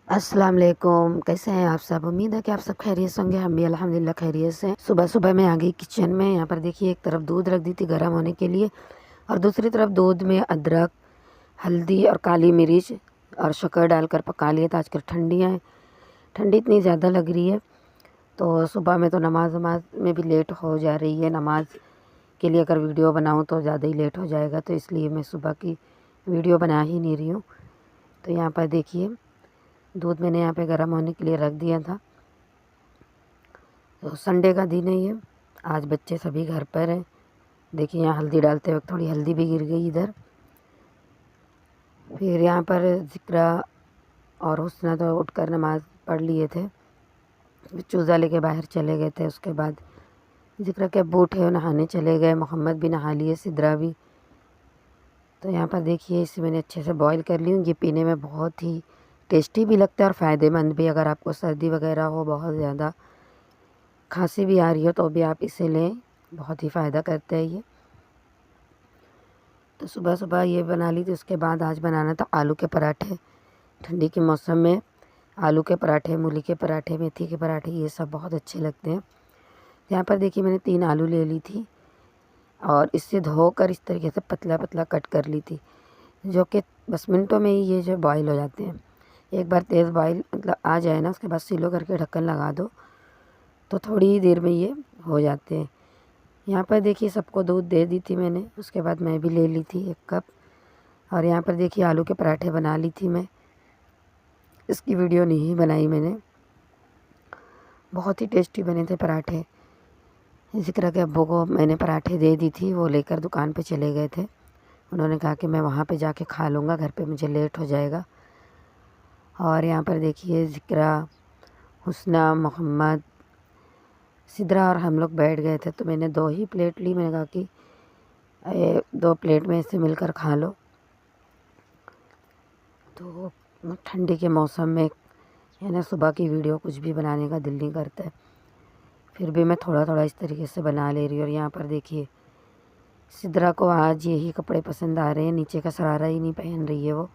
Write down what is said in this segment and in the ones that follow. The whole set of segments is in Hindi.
अस्सलाम वालेकुम। कैसे हैं आप सब? उम्मीद है कि आप सब खैरियत से होंगे। हम भी अल्हम्दुलिल्लाह खैरियत से हैं। सुबह सुबह मैं आ गई किचन में। यहाँ पर देखिए, एक तरफ दूध रख दी थी गर्म होने के लिए और दूसरी तरफ दूध में अदरक, हल्दी और काली मिर्च और शक्कर डालकर पका लिया था। आजकल ठंडियाँ हैं, ठंडी इतनी ज़्यादा लग रही है तो सुबह में तो नमाज वमाज में भी लेट हो जा रही है। नमाज के लिए अगर वीडियो बनाऊँ तो ज़्यादा ही लेट हो जाएगा, तो इसलिए मैं सुबह की वीडियो बना ही नहीं रही हूँ। तो यहाँ पर देखिए, दूध मैंने यहाँ पे गर्म होने के लिए रख दिया था। तो संडे का दिन है ये, आज बच्चे सभी घर पर हैं। देखिए, यहाँ हल्दी डालते वक्त थोड़ी हल्दी भी गिर गई इधर। फिर यहाँ पर ज़िक्रा और हुस्ना तो उठकर नमाज़ पढ़ लिए थे, चूज़ा लेके बाहर चले गए थे। उसके बाद ज़िक्रा के अब्बू उठे, नहाने चले गए, मोहम्मद भी नहा लिए, सिद्रा भी। तो यहाँ पर देखिए, इसे मैंने अच्छे से बॉईल कर ली हूँ। ये पीने में बहुत ही टेस्टी भी लगता है और फ़ायदेमंद भी। अगर आपको सर्दी वगैरह हो, बहुत ज़्यादा खांसी भी आ रही हो, तो भी आप इसे लें, बहुत ही फ़ायदा करता है ये। तो सुबह सुबह ये बना ली थी। उसके बाद आज बनाना था आलू के पराठे। ठंडी के मौसम में आलू के पराठे, मूली के पराठे, मेथी के पराठे, ये सब बहुत अच्छे लगते हैं। यहाँ पर देखिए, मैंने 3 आलू ले ली थी और इससे धोकर इस तरीके से पतला पतला कट कर ली थी, जो कि बस मिनटों में ही ये जो बॉयल हो जाते हैं। एक बार तेज़ बॉयल मतलब आ जाए ना, उसके बाद स्लो करके ढक्कन लगा दो तो थोड़ी ही देर में ये हो जाते हैं। यहाँ पर देखिए, सबको दूध दे दी थी मैंने। उसके बाद मैं भी ले ली थी 1 कप। और यहाँ पर देखिए, आलू के पराठे बना ली थी मैं। इसकी वीडियो नहीं बनाई मैंने, बहुत ही टेस्टी बने थे पराठे। ज़िक्र के अब्बू को मैंने पराठे दे दी थी, वो लेकर दुकान पे चले गए थे। उन्होंने कहा कि मैं वहाँ पे जाके खा लूँगा, घर पे मुझे लेट हो जाएगा। और यहाँ पर देखिए, ज़िक्रा, हुस्ना, मोहम्मद, सिद्रा और हम लोग बैठ गए थे। तो मैंने 2 ही प्लेट ली। मैंने कहा कि 2 प्लेट में इसे मिलकर खा लो। तो ठंडी के मौसम में है ना, सुबह की वीडियो कुछ भी बनाने का दिल नहीं करता है, फिर भी मैं थोड़ा थोड़ा इस तरीके से बना ले रही हूँ। और यहाँ पर देखिए, सिद्रा को आज यही कपड़े पसंद आ रहे हैं। नीचे का शरारा ही नहीं पहन रही है, वो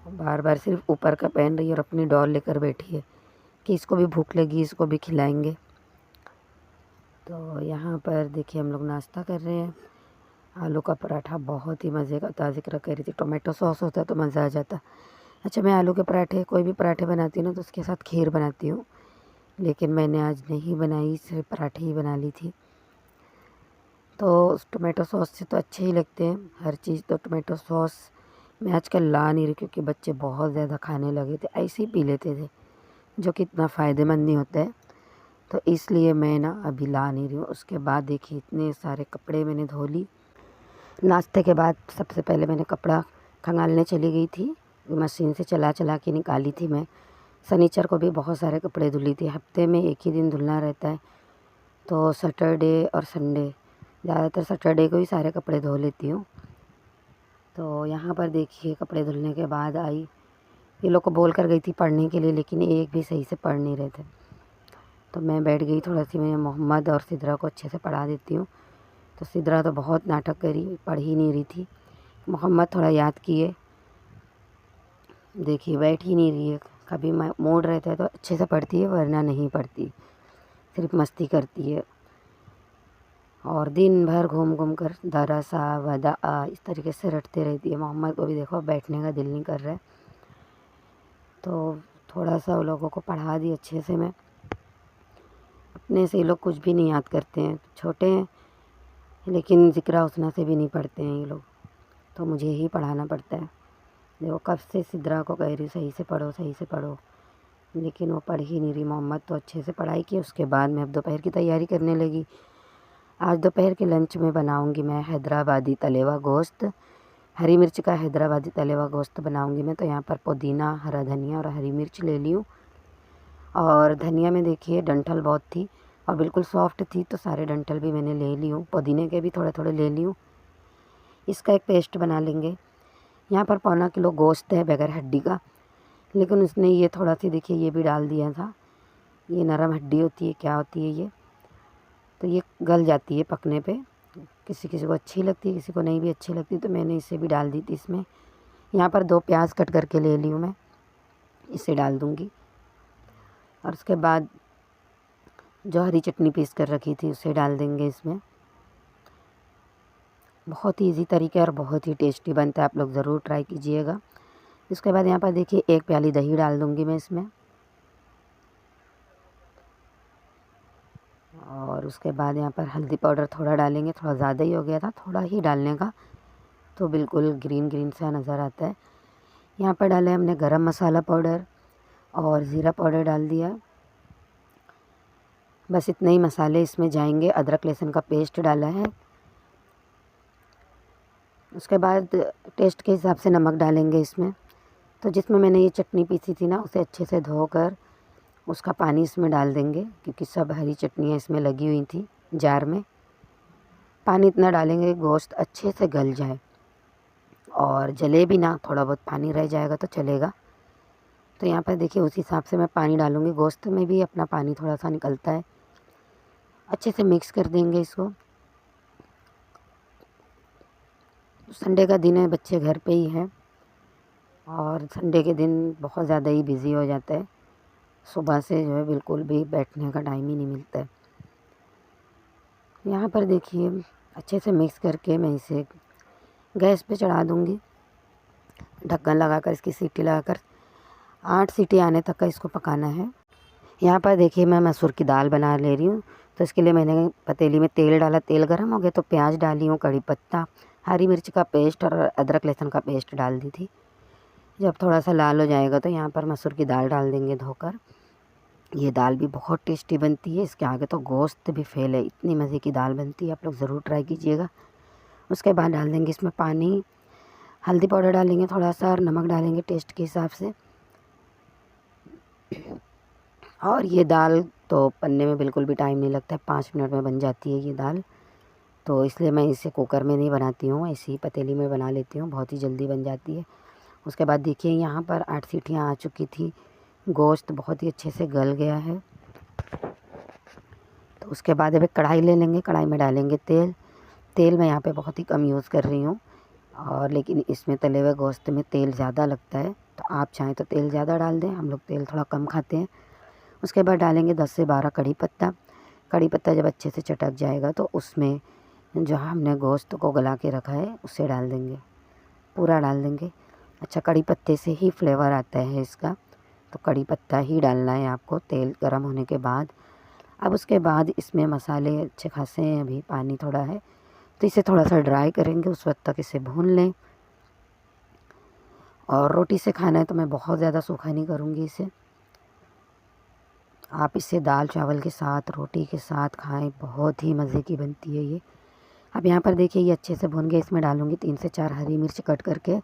बार बार सिर्फ ऊपर का पहन रही है और अपनी डॉल लेकर बैठी है कि इसको भी भूख लगी, इसको भी खिलाएंगे। तो यहाँ पर देखिए, हम लोग नाश्ता कर रहे हैं। आलू का पराठा बहुत ही मज़े का था। ज़िक्र कह रही थी टोमेटो सॉस होता तो मज़ा आ जाता। अच्छा, मैं आलू के पराठे, कोई भी पराठे बनाती हूँ ना, तो उसके साथ खीर बनाती हूँ, लेकिन मैंने आज नहीं बनाई, सिर्फ पराठे ही बना ली थी। तो उस टोमेटो सॉस से तो अच्छे ही लगते हैं हर चीज़। तो टोमेटो सॉस मैं आजकल ला नहीं रही, क्योंकि बच्चे बहुत ज़्यादा खाने लगे थे, ऐसे ही पी लेते थे, जो कि इतना फ़ायदेमंद नहीं होता है। तो इसलिए मैं ना अभी ला नहीं रही हूँ। उसके बाद देखिए, इतने सारे कपड़े मैंने धो ली। नाश्ते के बाद सबसे पहले मैंने कपड़ा खंगालने चली गई थी, मशीन से चला चला के निकाली थी मैं। शनिचर को भी बहुत सारे कपड़े धुली थी। हफ्ते में एक ही दिन धुलना रहता है, तो सैटरडे और संडे, ज़्यादातर सैटरडे को ही सारे कपड़े धो लेती हूँ। तो यहाँ पर देखिए, कपड़े धुलने के बाद आई, ये लोग को बोल कर गई थी पढ़ने के लिए, लेकिन एक भी सही से पढ़ नहीं रहे थे। तो मैं बैठ गई थोड़ा सी, मैं मोहम्मद और सिद्रा को अच्छे से पढ़ा देती हूँ। तो सिद्रा तो बहुत नाटक करी, पढ़ ही नहीं रही थी। मोहम्मद थोड़ा याद किए, देखिए बैठ ही नहीं रही है। कभी मूड रहता है तो अच्छे से पढ़ती है, वरना नहीं पढ़ती, सिर्फ मस्ती करती है। और दिन भर घूम घूम कर दरसा वदा इस तरीके से रटते रहती है। मोहम्मद को भी देखो, बैठने का दिल नहीं कर रहा है। तो थोड़ा सा उन लोगों को पढ़ा दी अच्छे से मैं। अपने से ये लोग कुछ भी नहीं याद करते हैं, छोटे हैं, लेकिन ज़िक्रा हुस्ना से भी नहीं पढ़ते हैं ये लोग, तो मुझे ही पढ़ाना पड़ता है। देखो, कब से सिद्रा को कह रही सही से पढ़ो, सही से पढ़ो, लेकिन वो पढ़ ही नहीं रही। मोहम्मद तो अच्छे से पढ़ाई की। उसके बाद मैं अब दोपहर की तैयारी करने लगी। आज दोपहर के लंच में बनाऊंगी मैं हैदराबादी तले हुआ गोश्त, हरी मिर्च का हैदराबादी तले हुआ गोश्त बनाऊंगी मैं। तो यहाँ पर पुदीना, हरा धनिया और हरी मिर्च ले ली हूँ। और धनिया में देखिए, डंठल बहुत थी और बिल्कुल सॉफ्ट थी, तो सारे डंठल भी मैंने ले ली हूँ। पुदीने के भी थोड़े थोड़े ले ली हूँ। इसका एक पेस्ट बना लेंगे। यहाँ पर 1/4 किलो गोश्त है बगैर हड्डी का, लेकिन उसने ये थोड़ा सी देखिए ये भी डाल दिया था। ये नरम हड्डी होती है, क्या होती है ये, तो ये गल जाती है पकने पे। किसी किसी को अच्छी लगती है, किसी को नहीं भी अच्छी लगती, तो मैंने इसे भी डाल दी थी इसमें। यहाँ पर 2 प्याज कट करके ले ली हूँ मैं। इसे डाल दूँगी। और उसके बाद जो हरी चटनी पीस कर रखी थी उसे डाल देंगे इसमें। बहुत ही ईज़ी तरीका और बहुत ही टेस्टी बनता है, आप लोग ज़रूर ट्राई कीजिएगा। इसके बाद यहाँ पर देखिए 1 प्याली दही डाल दूँगी मैं इसमें। और उसके बाद यहाँ पर हल्दी पाउडर थोड़ा डालेंगे, थोड़ा ज़्यादा ही हो गया था, थोड़ा ही डालने का, तो बिल्कुल ग्रीन ग्रीन सा नज़र आता है। यहाँ पर डाला है हमने गरम मसाला पाउडर और ज़ीरा पाउडर डाल दिया। बस इतने ही मसाले इसमें जाएंगे। अदरक लहसुन का पेस्ट डाला है। उसके बाद टेस्ट के हिसाब से नमक डालेंगे इसमें। तो जिसमें मैंने ये चटनी पीसी थी ना, उसे अच्छे से धोकर उसका पानी इसमें डाल देंगे, क्योंकि सब हरी चटनियाँ इसमें लगी हुई थी जार में। पानी इतना डालेंगे गोश्त अच्छे से गल जाए और जले भी ना, थोड़ा बहुत पानी रह जाएगा तो चलेगा। तो यहाँ पर देखिए उस हिसाब से मैं पानी डालूँगी। गोश्त में भी अपना पानी थोड़ा सा निकलता है। अच्छे से मिक्स कर देंगे इसको। संडे का दिन है, बच्चे घर पे ही हैं और संडे के दिन बहुत ज़्यादा ही बिज़ी हो जाता है। सुबह से जो है बिल्कुल भी बैठने का टाइम ही नहीं मिलता है। यहाँ पर देखिए अच्छे से मिक्स करके मैं इसे गैस पे चढ़ा दूँगी। ढक्कन लगाकर इसकी सीटी लगाकर 8 सीटी आने तक का इसको पकाना है। यहाँ पर देखिए मैं मसूर की दाल बना ले रही हूँ। तो इसके लिए मैंने पतीली में तेल डाला। तेल गर्म हो गया तो प्याज डाली हूँ, कड़ी पत्ता, हरी मिर्च का पेस्ट और अदरक लहसुन का पेस्ट डाल दी थी। जब थोड़ा सा लाल हो जाएगा तो यहाँ पर मसूर की दाल डाल देंगे धोकर। ये दाल भी बहुत टेस्टी बनती है, इसके आगे तो गोश्त भी फेल है, इतनी मज़े की दाल बनती है, आप लोग ज़रूर ट्राई कीजिएगा। उसके बाद डाल देंगे इसमें पानी, हल्दी पाउडर डालेंगे थोड़ा सा और नमक डालेंगे टेस्ट के हिसाब से। और ये दाल तो बनने में बिल्कुल भी टाइम नहीं लगता है, 5 मिनट में बन जाती है ये दाल। तो इसलिए मैं इसे कुकर में नहीं बनाती हूँ, ऐसी ही पतीली में बना लेती हूँ, बहुत ही जल्दी बन जाती है। उसके बाद देखिए यहाँ पर 8 सीटियाँ आ चुकी थी, गोश्त बहुत ही अच्छे से गल गया है। तो उसके बाद अब एक कढ़ाई ले लेंगे, कढ़ाई में डालेंगे तेल। तेल मैं यहाँ पे बहुत ही कम यूज़ कर रही हूँ, और लेकिन इसमें तले हुए गोश्त में तेल ज़्यादा लगता है, तो आप चाहें तो तेल ज़्यादा डाल दें, हम लोग तेल थोड़ा कम खाते हैं। उसके बाद डालेंगे 10 से 12 कड़ी पत्ता। कड़ी पत्ता जब अच्छे से चटक जाएगा तो उसमें जो हमने गोश्त को गला के रखा है उसे डाल देंगे, पूरा डाल देंगे। अच्छा, कड़ी पत्ते से ही फ्लेवर आता है इसका, तो कड़ी पत्ता ही डालना है आपको तेल गर्म होने के बाद। अब उसके बाद इसमें मसाले अच्छे खासे हैं, अभी पानी थोड़ा है तो इसे थोड़ा सा ड्राई करेंगे, उस वक्त तक इसे भून लें। और रोटी से खाना है तो मैं बहुत ज़्यादा सूखा नहीं करूँगी इसे। आप इसे दाल चावल के साथ, रोटी के साथ खाएं, बहुत ही मज़े की बनती है ये। अब यहाँ पर देखिए ये अच्छे से भुन गए। इसमें डालूँगी 3 से 4 हरी मिर्च कट करके,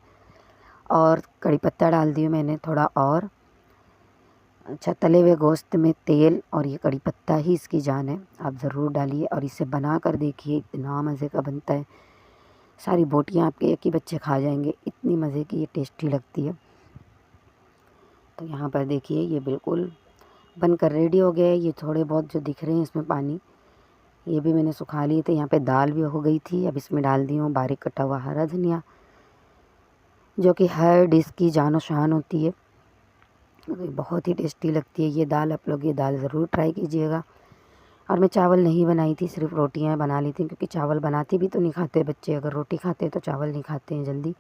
और कड़ी पत्ता डाल दिए मैंने थोड़ा और। अच्छा, तले हुए गोश्त में तेल और ये कड़ी पत्ता ही इसकी जान है, आप ज़रूर डालिए और इसे बना कर देखिए, इतना मज़े का बनता है। सारी बोटियाँ आपके एक ही बच्चे खा जाएंगे, इतनी मज़े की ये टेस्टी लगती है। तो यहाँ पर देखिए ये बिल्कुल बनकर रेडी हो गया है। ये थोड़े बहुत जो दिख रहे हैं इसमें पानी, ये भी मैंने सुखा लिए थे। यहाँ पे दाल भी हो गई थी। अब इसमें डाल दी हूँ बारीक कटा हुआ हरा धनिया, जो कि हर डिश की जान और शान होती है, बहुत ही टेस्टी लगती है ये दाल। आप लोग ये दाल ज़रूर ट्राई कीजिएगा। और मैं चावल नहीं बनाई थी, सिर्फ रोटियाँ बना ली थी, क्योंकि चावल बनाती भी तो नहीं खाते बच्चे। अगर रोटी खाते तो चावल नहीं खाते हैं जल्दी,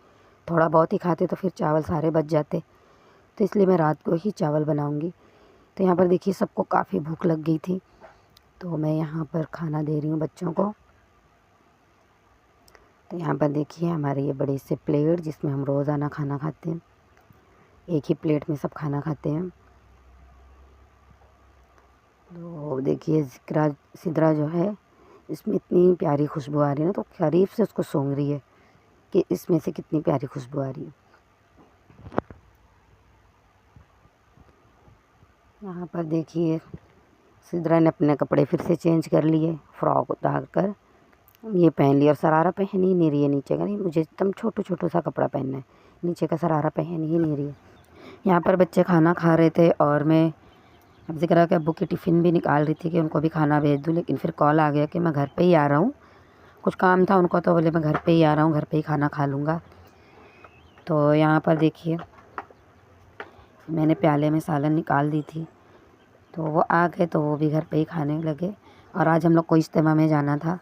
थोड़ा बहुत ही खाते तो फिर चावल सारे बच जाते, तो इसलिए मैं रात को ही चावल बनाऊँगी। तो यहाँ पर देखिए सबको काफ़ी भूख लग गई थी, तो मैं यहाँ पर खाना दे रही हूँ बच्चों को। तो यहाँ पर देखिए हमारे ये बड़े से प्लेट, जिसमें हम रोज़ाना खाना खाते हैं, एक ही प्लेट में सब खाना खाते हैं। तो देखिए सिदरा जो है, इसमें इतनी प्यारी खुशबू आ रही है ना, तो करीब से उसको सूंघ रही है कि इसमें से कितनी प्यारी खुशबू आ रही है। यहाँ पर देखिए सिदरा ने अपने कपड़े फिर से चेंज कर लिए, फ्रॉक उतार कर ये पहन लिया, और सरारा पहन ही नहीं रही है नीचे का। नहीं, मुझे एकदम छोटू सा कपड़ा पहनना है, नीचे का सरारा पहन ही नहीं रही है। यहाँ पर बच्चे खाना खा रहे थे और मैं अब ज़िक्र के अब्बू की टिफ़िन भी निकाल रही थी कि उनको भी खाना भेज दूँ, लेकिन फिर कॉल आ गया कि मैं घर पे ही आ रहा हूँ। कुछ काम था उनको, तो बोले मैं घर पे ही आ रहा हूँ, घर पे ही खाना खा लूँगा। तो यहाँ पर देखिए मैंने प्याले में सालन निकाल दी थी, तो वो आ गए तो वो भी घर पे ही खाने लगे। और आज हम लोग को इज्तिमा में जाना था,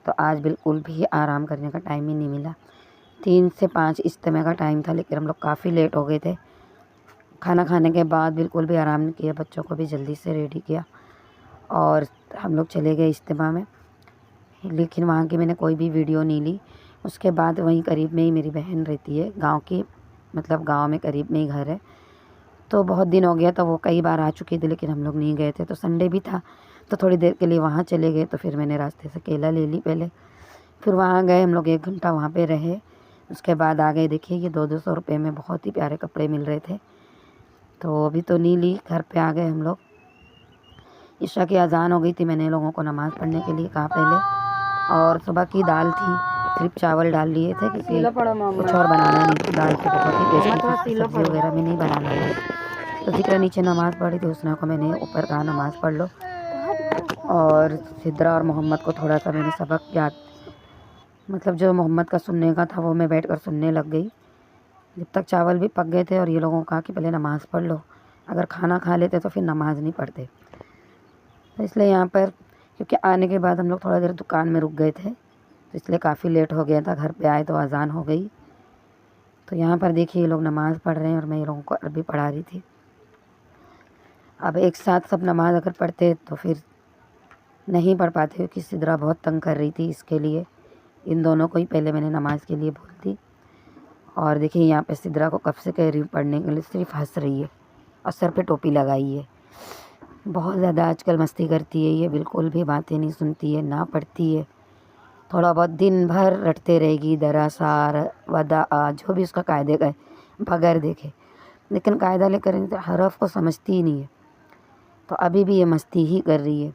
तो आज बिल्कुल भी आराम करने का टाइम ही नहीं मिला। 3 से 5 इज्तिमा का टाइम था, लेकिन हम लोग काफ़ी लेट हो गए थे। खाना खाने के बाद बिल्कुल भी आराम नहीं किया, बच्चों को भी जल्दी से रेडी किया और हम लोग चले गए इज्तिमा में। लेकिन वहाँ की मैंने कोई भी वीडियो नहीं ली। उसके बाद वहीं करीब में ही मेरी बहन रहती है, गाँव की, मतलब गाँव में करीब में ही घर है। तो बहुत दिन हो गया था, वो कई बार आ चुकी थी, लेकिन हम लोग नहीं गए थे। तो संडे भी था, तो थोड़ी देर के लिए वहाँ चले गए। तो फिर मैंने रास्ते से केला ले ली पहले, फिर वहाँ गए हम लोग, 1 घंटा वहाँ पे रहे। उसके बाद आ गए। देखिए ये 200-200 रुपये में बहुत ही प्यारे कपड़े मिल रहे थे, तो अभी तो नहीं ली, घर पे आ गए हम लोग। इशा की अजान हो गई थी, मैंने लोगों को नमाज़ पढ़ने के लिए कहा पहले। और सुबह की दाल थी, सिर्फ चावल डाल लिए थे क्योंकि कुछ और बनाना नहीं था। दाल तो बहुत ही टेस्टी थी, सब्ज़ी वगैरह में नहीं बनाना था। तो जिक्र नीचे नमाज़ पढ़ी थी, उसने को मैंने ऊपर कहा नमाज़ पढ़ लो। और सिद्रा और मोहम्मद को थोड़ा सा मैंने सबक याद, मतलब जो मोहम्मद का सुनने का था वो मैं बैठकर सुनने लग गई। जब तक चावल भी पक गए थे और ये लोगों को कहा कि पहले नमाज़ पढ़ लो, अगर खाना खा लेते तो फिर नमाज़ नहीं पढ़ते। तो इसलिए यहाँ पर, क्योंकि आने के बाद हम लोग थोड़ा देर दुकान में रुक गए थे, तो इसलिए काफ़ी लेट हो गया था। घर पे आए तो अजान हो गई। तो यहाँ पर देखिए ये लोग नमाज़ पढ़ रहे हैं और मैं ये लोगों को अरबी पढ़ा रही थी। अब एक साथ सब नमाज़ अगर पढ़ते तो फिर नहीं पढ़ पाते, क्योंकि सिद्रा बहुत तंग कर रही थी। इसके लिए इन दोनों को ही पहले मैंने नमाज़ के लिए बोल दी। और देखिए यहाँ पे सिद्रा को कब से कह रही हूँ पढ़ने के लिए, सिर्फ हंस रही है और सर पे टोपी लगाई है। बहुत ज़्यादा आजकल मस्ती करती है ये, बिल्कुल भी बातें नहीं सुनती है, ना पढ़ती है। थोड़ा बहुत दिन भर रटते रहेगी, दरासार वदा, जो भी उसका कायदे का है बगैर देखे, लेकिन कायदा लेकर हरफ को समझती ही नहीं है। तो अभी भी ये मस्ती ही कर रही है।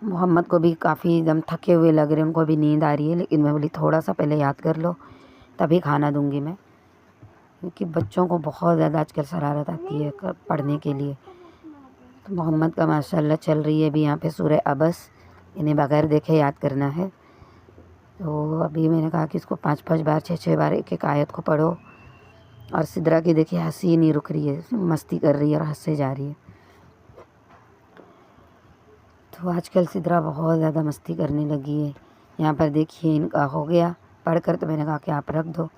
मोहम्मद को भी काफ़ी एकदम थके हुए लग रहे हैं, उनको भी नींद आ रही है, लेकिन मैं बोली थोड़ा सा पहले याद कर लो तभी खाना दूंगी मैं, क्योंकि बच्चों को बहुत ज़्यादा आजकल शरारत आती है पढ़ने के लिए। तो मोहम्मद का माशाल्लाह चल रही है अभी यहाँ पे सूरह अबस, इन्हें बगैर देखे याद करना है। तो अभी मैंने कहा कि इसको 5-5 बार 6-6 बार एक एक आयत को पढ़ो। और सिद्रा की देखिए हंसी नहीं रुक रही है, मस्ती कर रही है और हंसे जा रही है। तो आजकल सिद्रा बहुत ज़्यादा मस्ती करने लगी है। यहाँ पर देखिए इनका हो गया पढ़कर, तो मैंने कहा कि आप रख दो।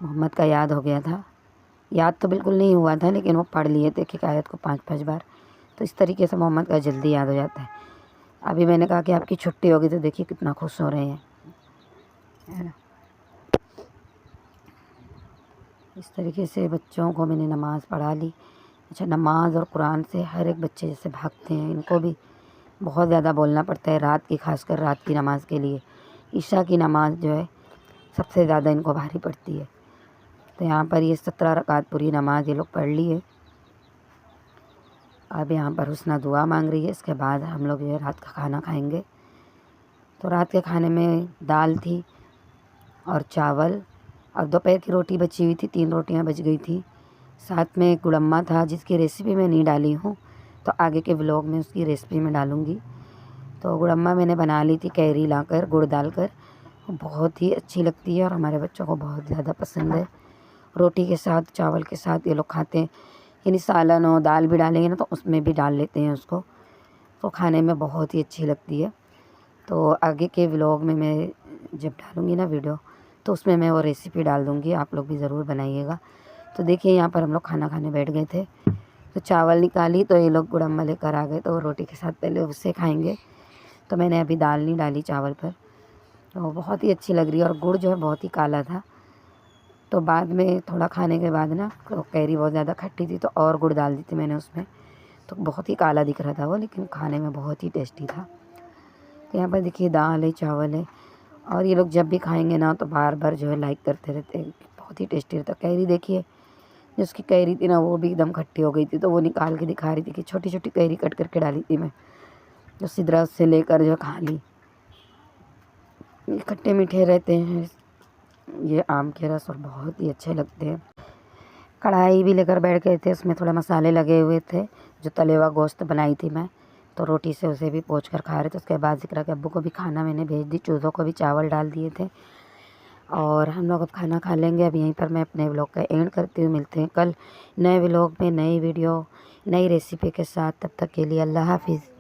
मोहम्मद का याद हो गया था, याद तो बिल्कुल नहीं हुआ था, लेकिन वो पढ़ लिए थे एक आयत को 5-5 बार। तो इस तरीके से मोहम्मद का जल्दी याद हो जाता है। अभी मैंने कहा कि आपकी छुट्टी होगी, तो देखिए कितना खुश हो रहे हैं, है ना। इस तरीके से बच्चों को मैंने नमाज़ पढ़ा ली। अच्छा, नमाज और कुरान से हर एक बच्चे जैसे भागते हैं, इनको भी बहुत ज़्यादा बोलना पड़ता है रात की, खासकर रात की नमाज़ के लिए। ईशा की नमाज़ जो है सबसे ज़्यादा इनको भारी पड़ती है। तो यहाँ पर ये 17 रकात पूरी नमाज ये लोग पढ़ ली है। अब यहाँ पर हुस्ना दुआ मांग रही है। इसके बाद हम लोग जो है रात का खाना खाएंगे। तो रात के खाने में दाल थी और चावल, और दोपहर की रोटी बची हुई थी, 3 रोटियाँ बच गई थी। साथ में गुड़म्मा था, जिसकी रेसिपी मैं नहीं डाली हूँ, तो आगे के व्लॉग में उसकी रेसिपी मैं डालूँगी। तो गुड़म्मा मैंने बना ली थी कैरी लाकर, गुड़ डालकर, बहुत ही अच्छी लगती है और हमारे बच्चों को बहुत ज़्यादा पसंद है। रोटी के साथ, चावल के साथ ये लोग खाते हैं। यानी सालन और दाल भी डालेंगे ना तो उसमें भी डाल लेते हैं उसको, तो खाने में बहुत ही अच्छी लगती है। तो आगे के व्लॉग में मैं जब डालूँगी ना वीडियो, तो उसमें मैं वो रेसिपी डाल दूँगी, आप लोग भी ज़रूर बनाइएगा। तो देखिए यहाँ पर हम लोग खाना खाने बैठ गए थे। तो चावल निकाली तो ये लोग गुड़म्मा लेकर आ गए, तो रोटी के साथ पहले उससे खाएंगे। तो मैंने अभी दाल नहीं डाली चावल पर, तो बहुत ही अच्छी लग रही है। और गुड़ जो है बहुत ही काला था, तो बाद में थोड़ा खाने के बाद ना तो कैरी बहुत ज़्यादा खट्टी थी, तो और गुड़ डाल दी थी मैंने उसमें, तो बहुत ही काला दिख रहा था वो, लेकिन खाने में बहुत ही टेस्टी था। तो यहाँ पर देखिए दाल है, चावल है, और ये लोग जब भी खाएंगे ना तो बार बार जो है लाइक करते रहते हैं, बहुत ही टेस्टी रहता। कैरी देखिए, जो उसकी कैरी थी ना वो भी एकदम खट्टी हो गई थी, तो वो निकाल के दिखा रही थी कि छोटी छोटी कैरी कट करके डाली थी मैं, जो सिद्रा उससे लेकर जो खा ली। ये खट्टे मीठे रहते हैं ये आम के रस, और बहुत ही अच्छे लगते हैं। कढ़ाई भी लेकर बैठ गए थे, उसमें थोड़े मसाले लगे हुए थे, जो तले हुआ गोश्त बनाई थी मैं, तो रोटी से उसे भी पोंछ कर खा रहे थे। उसके बाद जिक्र के अब्बू को भी खाना मैंने भेज दी, चूज़ों को भी चावल डाल दिए थे। और हम लोग अब खाना खा लेंगे। अब यहीं पर मैं अपने व्लॉग का एंड करती हूँ। मिलते हैं कल नए व्लॉग में, नई वीडियो, नई रेसिपी के साथ। तब तक के लिए अल्लाह हाफिज़।